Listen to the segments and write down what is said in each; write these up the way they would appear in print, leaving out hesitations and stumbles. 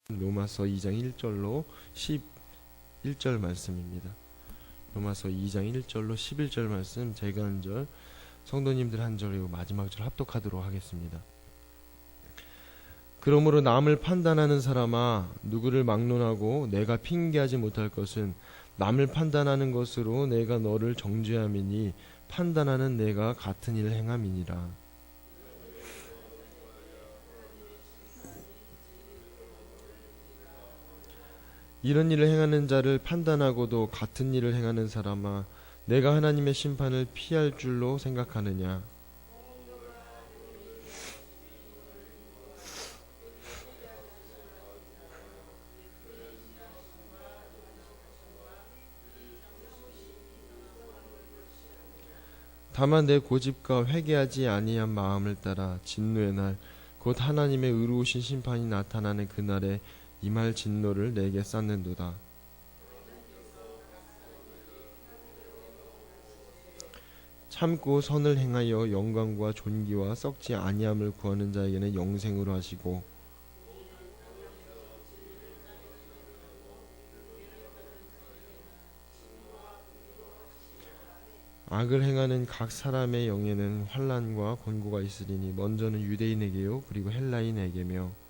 로마서 2장 1절로 11절 말씀입니다. 로마서 2장 1절로 11절 말씀, 제가 한 절, 성도님들 한 절, 그리고 마지막 절 합독하도록 하겠습니다. 그러므로 남을 판단하는 사람아, 누구를 막론하고 내가 핑계하지 못할 것은 남을 판단하는 것으로 내가 너를 정죄함이니 판단하는 내가 같은 일을 행함이니라. 이런 일을 행하는 자를 판단하고도 같은 일을 행하는 사람아, 내가 하나님의 심판을 피할 줄로 생각하느냐? 다만 내 고집과 회개하지 아니한 마음을 따라 진노의 날, 곧 하나님의 의로우신 심판이 나타나는 그날에 임할 진노를 내게 쌓는도다. 참고 선을 행하여 영광과 존귀와 썩지 아니함을 구하는 자에게는 영생으로 하시고, 악을 행하는 각 사람의 영에는 환난과 권고가 있으리니 먼저는 유대인에게요 그리고 헬라인에게며.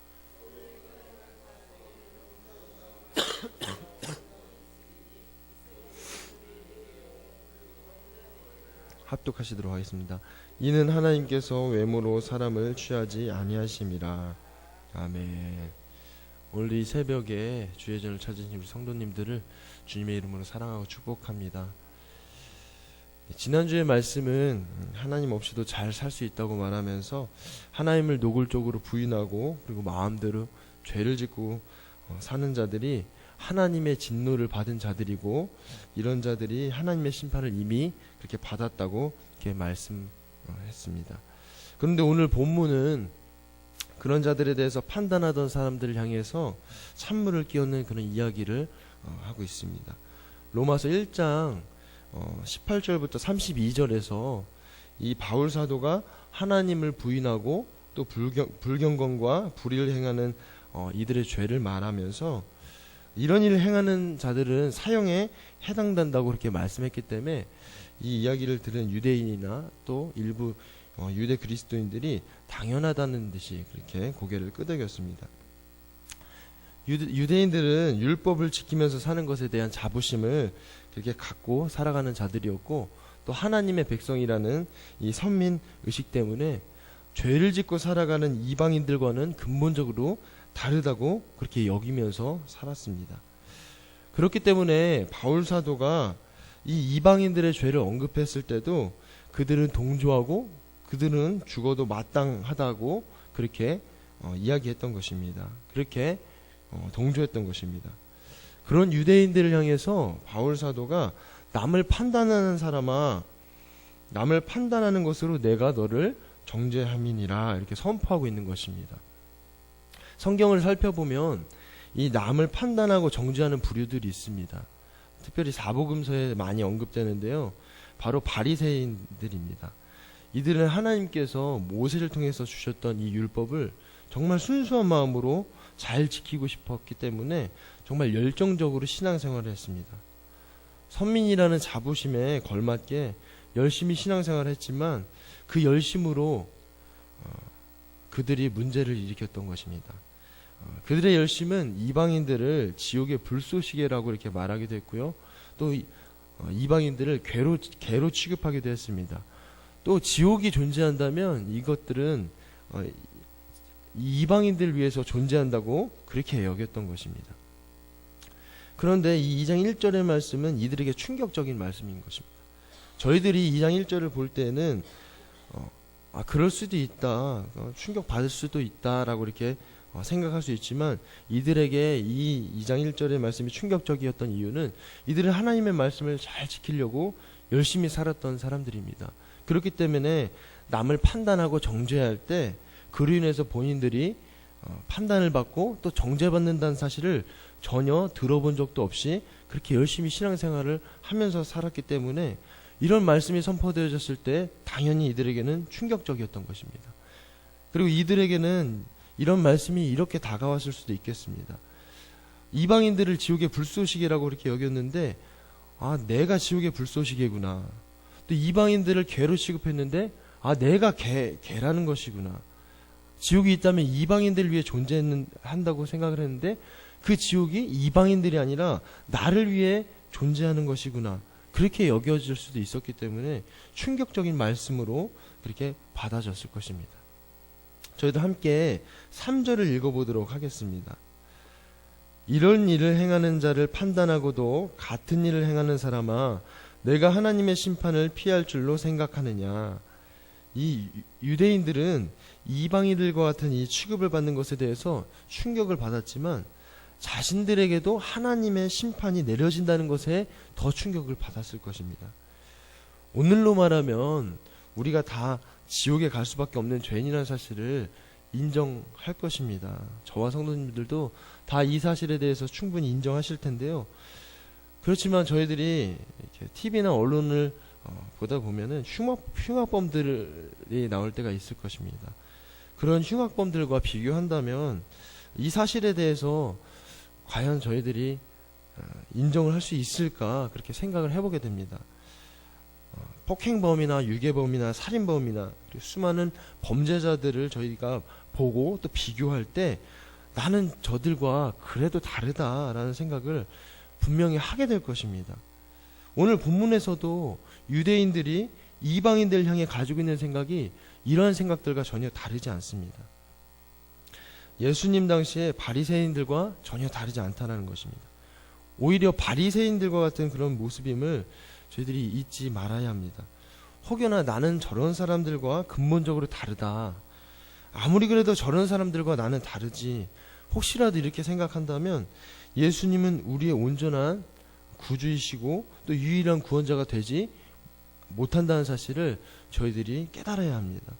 합독하시도록 하겠습니다. 이는 하나님께서 외모로 사람을 취하지 아니하심이라. 아멘. 오늘 이 새벽에 주의 전을 찾으신 우리 성도님들을 주님의 이름으로 사랑하고 축복합니다. 지난주의 말씀은 하나님 없이도 잘 살 수 있다고 말하면서 하나님을 노골적으로 부인하고 그리고 마음대로 죄를 짓고 사는 자들이 하나님의 진노를 받은 자들이고, 이런 자들이 하나님의 심판을 이미 그렇게 받았다고 이렇게 말씀했습니다. 그런데 오늘 본문은 그런 자들에 대해서 판단하던 사람들을 향해서 찬물을 끼얹는 그런 이야기를 하고 있습니다. 로마서 1장 18절부터 32절에서 이 바울 사도가 하나님을 부인하고 또 불경건과 불의를 행하는 이들의 죄를 말하면서 이런 일을 행하는 자들은 사형에 해당된다고 그렇게 말씀했기 때문에 이 이야기를 들은 유대인이나 또 일부 유대 그리스도인들이 당연하다는 듯이 그렇게 고개를 끄덕였습니다. 유대인들은 율법을 지키면서 사는 것에 대한 자부심을 그렇게 갖고 살아가는 자들이었고, 또 하나님의 백성이라는 이 선민 의식 때문에 죄를 짓고 살아가는 이방인들과는 근본적으로 다르다고 그렇게 여기면서 살았습니다. 그렇기 때문에 바울 사도가 이 이방인들의 죄를 언급했을 때도 그들은 동조하고 그들은 죽어도 마땅하다고 그렇게 이야기했던 것입니다. 그렇게 동조했던 것입니다. 그런 유대인들을 향해서 바울 사도가 남을 판단하는 사람아, 남을 판단하는 것으로 내가 너를 정죄함이니라 이렇게 선포하고 있는 것입니다. 성경을 살펴보면 이 남을 판단하고 정죄하는 부류들이 있습니다. 특별히 사복음서에 많이 언급되는데요, 바로 바리새인들입니다. 이들은 하나님께서 모세를 통해서 주셨던 이 율법을 정말 순수한 마음으로 잘 지키고 싶었기 때문에 정말 열정적으로 신앙생활을 했습니다. 선민이라는 자부심에 걸맞게 열심히 신앙생활을 했지만 그 열심으로 그들이 문제를 일으켰던 것입니다. 그들의 열심은 이방인들을 지옥의 불쏘시개라고 이렇게 말하기도 했고요, 또 이방인들을 개로 취급하기도 했습니다. 또 지옥이 존재한다면 이것들은 이방인들을 위해서 존재한다고 그렇게 여겼던 것입니다. 그런데 이 2장 1절의 말씀은 이들에게 충격적인 말씀인 것입니다. 저희들이 2장 1절을 볼 때는 그럴 수도 있다, 충격받을 수도 있다라고 이렇게 생각할 수 있지만, 이들에게 이 2장 1절의 말씀이 충격적이었던 이유는 이들은 하나님의 말씀을 잘 지키려고 열심히 살았던 사람들입니다. 그렇기 때문에 남을 판단하고 정죄할 때 그로 인해서 본인들이 판단을 받고 또 정죄받는다는 사실을 전혀 들어본 적도 없이 그렇게 열심히 신앙생활을 하면서 살았기 때문에 이런 말씀이 선포되어졌을 때 당연히 이들에게는 충격적이었던 것입니다. 그리고 이들에게는 이런 말씀이 이렇게 다가왔을 수도 있겠습니다. 이방인들을 지옥의 불쏘시개라고 그렇게 여겼는데, 아, 내가 지옥의 불쏘시개구나. 또 이방인들을 개로 취급했는데, 아, 내가 개라는 것이구나. 지옥이 있다면 이방인들을 위해 존재한다고 생각을 했는데, 그 지옥이 이방인들이 아니라 나를 위해 존재하는 것이구나. 그렇게 여겨질 수도 있었기 때문에 충격적인 말씀으로 그렇게 받아졌을 것입니다. 저희도 함께 3절을 읽어보도록 하겠습니다. 이런 일을 행하는 자를 판단하고도 같은 일을 행하는 사람아, 내가 하나님의 심판을 피할 줄로 생각하느냐. 이 유대인들은 이방인들과 같은 이 취급을 받는 것에 대해서 충격을 받았지만, 자신들에게도 하나님의 심판이 내려진다는 것에 더 충격을 받았을 것입니다. 오늘로 말하면 우리가 다 지옥에 갈 수밖에 없는 죄인이라는 사실을 인정할 것입니다. 저와 성도님들도 다 이 사실에 대해서 충분히 인정하실 텐데요. 그렇지만 저희들이 이렇게 TV나 언론을 보다 보면은 흉악범들이 나올 때가 있을 것입니다. 그런 흉악범들과 비교한다면 이 사실에 대해서 과연 저희들이 인정을 할 수 있을까, 그렇게 생각을 해보게 됩니다. 폭행범이나 유괴범이나 살인범이나 수많은 범죄자들을 저희가 보고 또 비교할 때 나는 저들과 그래도 다르다라는 생각을 분명히 하게 될 것입니다. 오늘 본문에서도 유대인들이 이방인들 향해 가지고 있는 생각이 이러한 생각들과 전혀 다르지 않습니다. 예수님 당시에 바리새인들과 전혀 다르지 않다는 것입니다. 오히려 바리새인들과 같은 그런 모습임을 저희들이 잊지 말아야 합니다. 혹여나 나는 저런 사람들과 근본적으로 다르다, 아무리 그래도 저런 사람들과 나는 다르지, 혹시라도 이렇게 생각한다면 예수님은 우리의 온전한 구주이시고 또 유일한 구원자가 되지 못한다는 사실을 저희들이 깨달아야 합니다.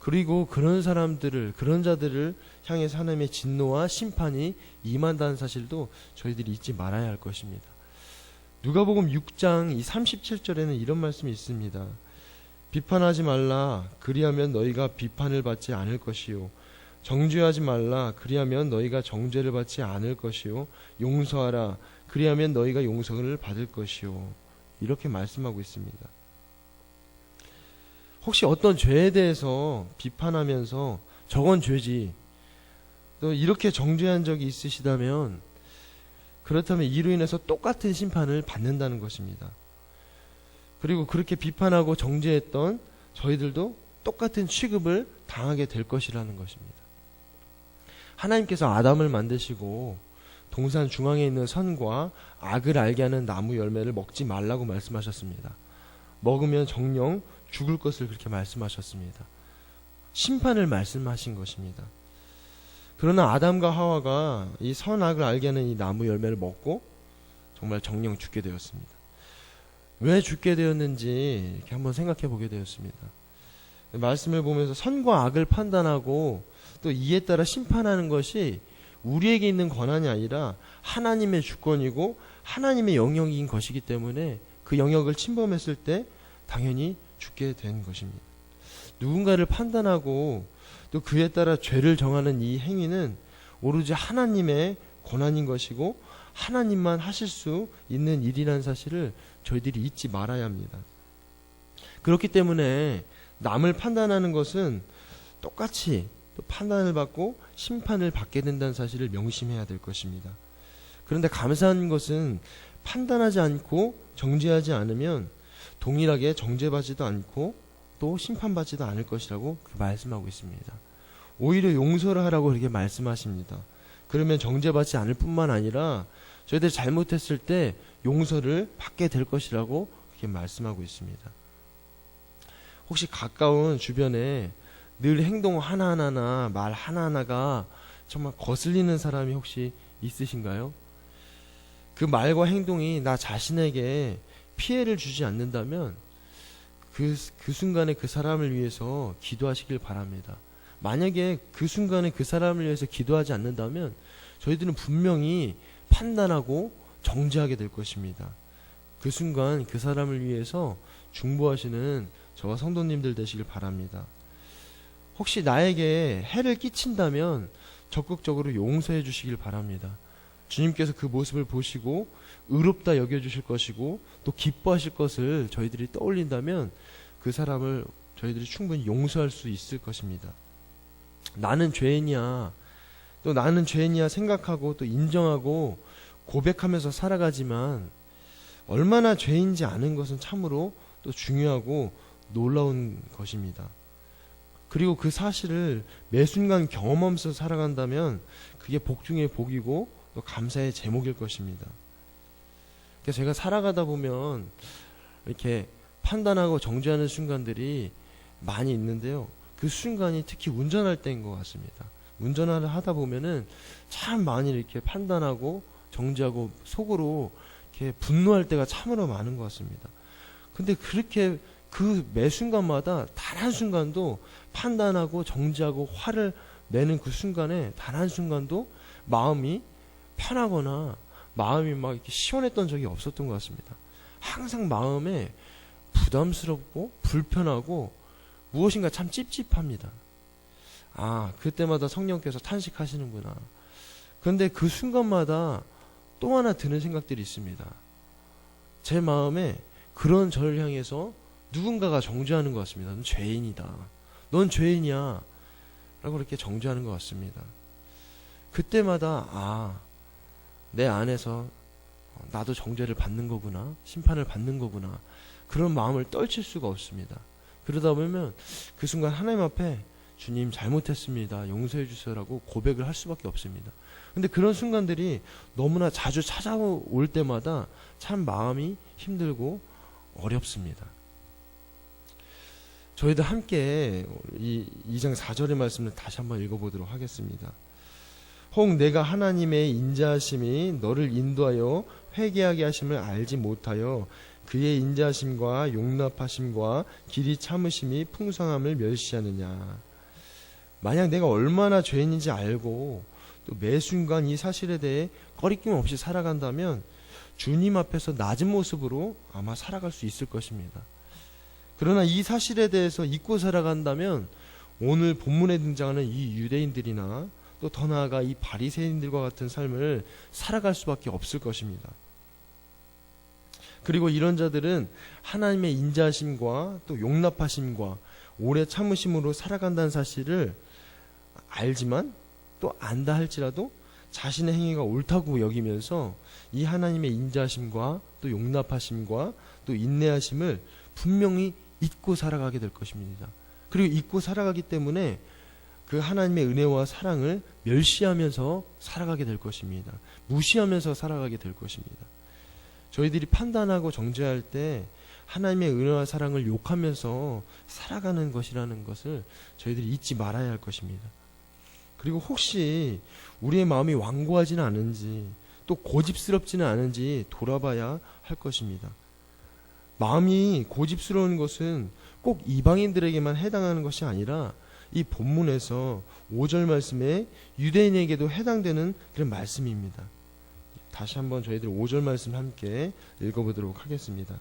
그리고 그런 사람들을, 그런 자들을 향해서 하나님의 진노와 심판이 임한다는 사실도 저희들이 잊지 말아야 할 것입니다. 누가복음 6장 37절에는 이런 말씀이 있습니다. 비판하지 말라, 그리하면 너희가 비판을 받지 않을 것이요. 정죄하지 말라, 그리하면 너희가 정죄를 받지 않을 것이요. 용서하라, 그리하면 너희가 용서를 받을 것이요. 이렇게 말씀하고 있습니다. 혹시 어떤 죄에 대해서 비판하면서 저건 죄지, 또 이렇게 정죄한 적이 있으시다면, 그렇다면 이로 인해서 똑같은 심판을 받는다는 것입니다. 그리고 그렇게 비판하고 정죄했던 저희들도 똑같은 취급을 당하게 될 것이라는 것입니다. 하나님께서 아담을 만드시고 동산 중앙에 있는 선과 악을 알게 하는 나무 열매를 먹지 말라고 말씀하셨습니다. 먹으면 정녕 죽을 것을 그렇게 말씀하셨습니다. 심판을 말씀하신 것입니다. 그러나 아담과 하와가 이 선악을 알게 하는 이 나무 열매를 먹고 정말 정녕 죽게 되었습니다. 왜 죽게 되었는지 이렇게 한번 생각해 보게 되었습니다. 말씀을 보면서 선과 악을 판단하고 또 이에 따라 심판하는 것이 우리에게 있는 권한이 아니라 하나님의 주권이고 하나님의 영역인 것이기 때문에 그 영역을 침범했을 때 당연히 죽게 된 것입니다. 누군가를 판단하고 또 그에 따라 죄를 정하는 이 행위는 오로지 하나님의 권한인 것이고 하나님만 하실 수 있는 일이라는 사실을 저희들이 잊지 말아야 합니다. 그렇기 때문에 남을 판단하는 것은 똑같이 또 판단을 받고 심판을 받게 된다는 사실을 명심해야 될 것입니다. 그런데 감사한 것은 판단하지 않고 정죄하지 않으면 동일하게 정죄받지도 않고 또 심판받지도 않을 것이라고 말씀하고 있습니다. 오히려 용서를 하라고 그렇게 말씀하십니다. 그러면 정죄받지 않을 뿐만 아니라 저희들이 잘못했을 때 용서를 받게 될 것이라고 그렇게 말씀하고 있습니다. 혹시 가까운 주변에 늘 행동 하나하나나 말 하나하나가 정말 거슬리는 사람이 혹시 있으신가요? 그 말과 행동이 나 자신에게 피해를 주지 않는다면 그 순간에 그 사람을 위해서 기도하시길 바랍니다. 만약에 그 순간에 그 사람을 위해서 기도하지 않는다면 저희들은 분명히 판단하고 정죄하게 될 것입니다. 그 순간 그 사람을 위해서 중보하시는 저와 성도님들 되시길 바랍니다. 혹시 나에게 해를 끼친다면 적극적으로 용서해 주시길 바랍니다. 주님께서 그 모습을 보시고 의롭다 여겨주실 것이고 또 기뻐하실 것을 저희들이 떠올린다면 그 사람을 저희들이 충분히 용서할 수 있을 것입니다. 나는 죄인이야, 또 나는 죄인이야 생각하고 또 인정하고 고백하면서 살아가지만 얼마나 죄인지 아는 것은 참으로 또 중요하고 놀라운 것입니다. 그리고 그 사실을 매 순간 경험하면서 살아간다면 그게 복 중에 복이고 또 감사의 제목일 것입니다. 그래서 제가 살아가다 보면 이렇게 판단하고 정죄하는 순간들이 많이 있는데요. 그 순간이 특히 운전할 때인 것 같습니다. 운전을 하다 보면은 참 많이 이렇게 판단하고 정죄하고 속으로 이렇게 분노할 때가 참으로 많은 것 같습니다. 근데 그렇게 그 매 순간마다 단 한 순간도 판단하고 정죄하고 화를 내는 그 순간에 단 한 순간도 마음이 편하거나 마음이 막 이렇게 시원했던 적이 없었던 것 같습니다. 항상 마음에 부담스럽고 불편하고 무엇인가 참 찝찝합니다. 아, 그때마다 성령께서 탄식하시는구나. 그런데 그 순간마다 또 하나 드는 생각들이 있습니다. 제 마음에 그런 저를 향해서 누군가가 정죄하는 것 같습니다. 넌 죄인이다. 넌 죄인이야. 라고 이렇게 정죄하는 것 같습니다. 그때마다 내 안에서 나도 정죄를 받는 거구나. 심판을 받는 거구나. 그런 마음을 떨칠 수가 없습니다. 그러다 보면 그 순간 하나님 앞에 주님 잘못했습니다. 용서해 주세요라고 고백을 할 수밖에 없습니다. 근데 그런 순간들이 너무나 자주 찾아올 때마다 참 마음이 힘들고 어렵습니다. 저희도 함께 이 2장 4절의 말씀을 다시 한번 읽어보도록 하겠습니다. 혹 내가 하나님의 인자하심이 너를 인도하여 회개하게 하심을 알지 못하여 그의 인자하심과 용납하심과 길이 참으심이 풍성함을 멸시하느냐. 만약 내가 얼마나 죄인인지 알고 또 매 순간 이 사실에 대해 꺼리낌 없이 살아간다면 주님 앞에서 낮은 모습으로 아마 살아갈 수 있을 것입니다. 그러나 이 사실에 대해서 잊고 살아간다면 오늘 본문에 등장하는 이 유대인들이나 또 더 나아가 이 바리새인들과 같은 삶을 살아갈 수밖에 없을 것입니다. 그리고 이런 자들은 하나님의 인자하심과 또 용납하심과 오래 참으심으로 살아간다는 사실을 알지만 또 안다 할지라도 자신의 행위가 옳다고 여기면서 이 하나님의 인자하심과 또 용납하심과 또 인내하심을 분명히 잊고 살아가게 될 것입니다. 그리고 잊고 살아가기 때문에 그 하나님의 은혜와 사랑을 멸시하면서 살아가게 될 것입니다. 무시하면서 살아가게 될 것입니다. 저희들이 판단하고 정죄할 때 하나님의 은혜와 사랑을 욕하면서 살아가는 것이라는 것을 저희들이 잊지 말아야 할 것입니다. 그리고 혹시 우리의 마음이 완고하지는 않은지 또 고집스럽지는 않은지 돌아봐야 할 것입니다. 마음이 고집스러운 것은 꼭 이방인들에게만 해당하는 것이 아니라 이 본문에서 5절 말씀에 유대인에게도 해당되는 그런 말씀입니다. 다시 한번 저희들 5절 말씀 함께 읽어보도록 하겠습니다.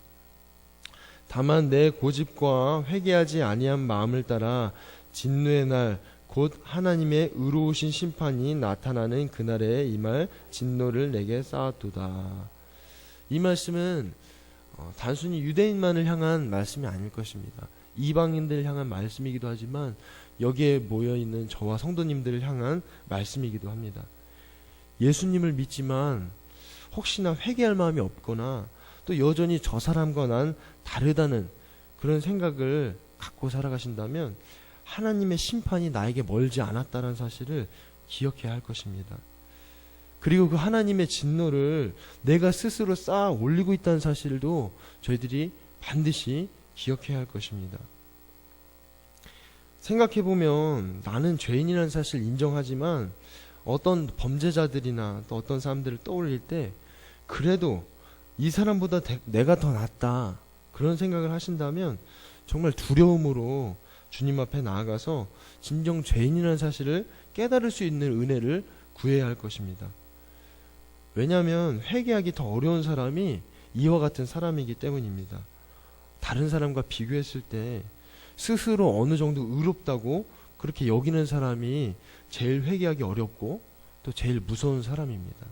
다만 내 고집과 회개하지 아니한 마음을 따라 진노의 날 곧 하나님의 의로우신 심판이 나타나는 그날에 임할 진노를 내게 쌓았도다. 이 말씀은 단순히 유대인만을 향한 말씀이 아닐 것입니다. 이방인들을 향한 말씀이기도 하지만 여기에 모여있는 저와 성도님들을 향한 말씀이기도 합니다. 예수님을 믿지만 혹시나 회개할 마음이 없거나 또 여전히 저 사람과 난 다르다는 그런 생각을 갖고 살아가신다면 하나님의 심판이 나에게 멀지 않았다는 사실을 기억해야 할 것입니다. 그리고 그 하나님의 진노를 내가 스스로 쌓아 올리고 있다는 사실도 저희들이 반드시 기억해야 할 것입니다. 생각해보면 나는 죄인이라는 사실을 인정하지만 어떤 범죄자들이나 또 어떤 사람들을 떠올릴 때 그래도 이 사람보다 내가 더 낫다 그런 생각을 하신다면 정말 두려움으로 주님 앞에 나아가서 진정 죄인이라는 사실을 깨달을 수 있는 은혜를 구해야 할 것입니다. 왜냐하면 회개하기 더 어려운 사람이 이와 같은 사람이기 때문입니다. 다른 사람과 비교했을 때 스스로 어느 정도 의롭다고 그렇게 여기는 사람이 제일 회개하기 어렵고 또 제일 무서운 사람입니다.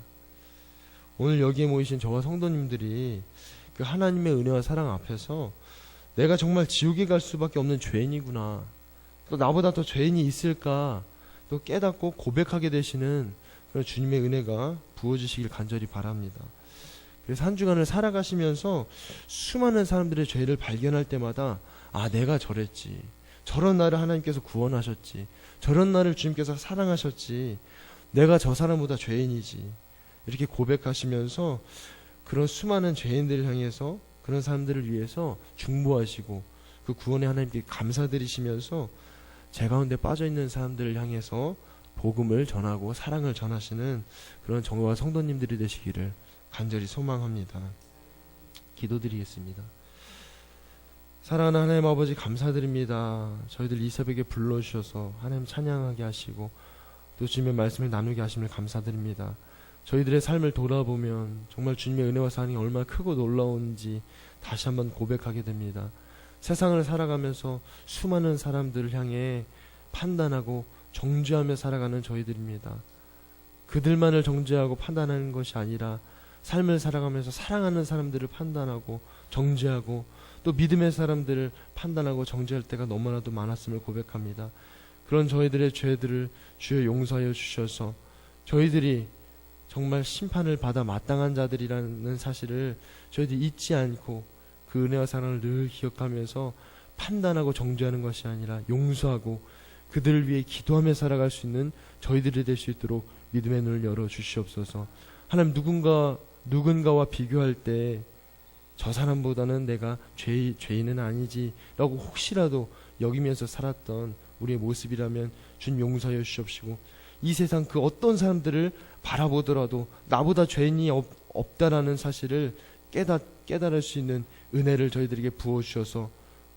오늘 여기에 모이신 저와 성도님들이 그 하나님의 은혜와 사랑 앞에서 내가 정말 지옥에 갈 수밖에 없는 죄인이구나, 또 나보다 더 죄인이 있을까 또 깨닫고 고백하게 되시는 그런 주님의 은혜가 부어지시길 간절히 바랍니다. 그래서 한 주간을 살아가시면서 수많은 사람들의 죄를 발견할 때마다 아, 내가 저랬지, 저런 나를 하나님께서 구원하셨지, 저런 나를 주님께서 사랑하셨지, 내가 저 사람보다 죄인이지, 이렇게 고백하시면서 그런 수많은 죄인들을 향해서, 그런 사람들을 위해서 중보하시고 그 구원의 하나님께 감사드리시면서 제 가운데 빠져있는 사람들을 향해서 복음을 전하고 사랑을 전하시는 그런 정교와 성도님들이 되시기를 간절히 소망합니다. 기도드리겠습니다. 사랑하는 하나님 아버지, 감사드립니다. 저희들 이 새벽에 불러주셔서 하나님 찬양하게 하시고 또 주님의 말씀을 나누게 하심을 감사드립니다. 저희들의 삶을 돌아보면 정말 주님의 은혜와 사랑이 얼마나 크고 놀라운지 다시 한번 고백하게 됩니다. 세상을 살아가면서 수많은 사람들을 향해 판단하고 정죄하며 살아가는 저희들입니다. 그들만을 정죄하고 판단하는 것이 아니라 삶을 살아가면서 사랑하는 사람들을 판단하고 정죄하고 또 믿음의 사람들을 판단하고 정죄할 때가 너무나도 많았음을 고백합니다. 그런 저희들의 죄들을 주여 용서하여 주셔서 저희들이 정말 심판을 받아 마땅한 자들이라는 사실을 저희들이 잊지 않고 그 은혜와 사랑을 늘 기억하면서 판단하고 정죄하는 것이 아니라 용서하고 그들을 위해 기도하며 살아갈 수 있는 저희들이 될 수 있도록 믿음의 눈을 열어 주시옵소서. 하나님, 누군가와 비교할 때 저 사람보다는 내가 죄인은 아니지 라고 혹시라도 여기면서 살았던 우리의 모습이라면 주님 용서하여 주시옵시고, 이 세상 그 어떤 사람들을 바라보더라도 나보다 죄인이 없다라는 사실을 깨달을 수 있는 은혜를 저희들에게 부어주셔서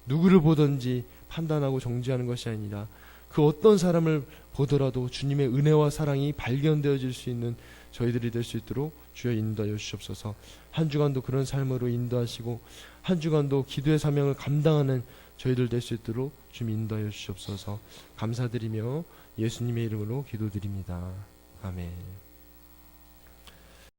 누구를 보든지 판단하고 정죄하는 것이 아니라 그 어떤 사람을 보더라도 주님의 은혜와 사랑이 발견되어질 수 있는 저희들이 될 수 있도록 주여 인도하여 주시옵소서. 한 주간도 그런 삶으로 인도하시고 한 주간도 기도의 사명을 감당하는 저희들 될 수 있도록 주님 인도하여 주시옵소서. 감사드리며 예수님의 이름으로 기도드립니다. 아멘.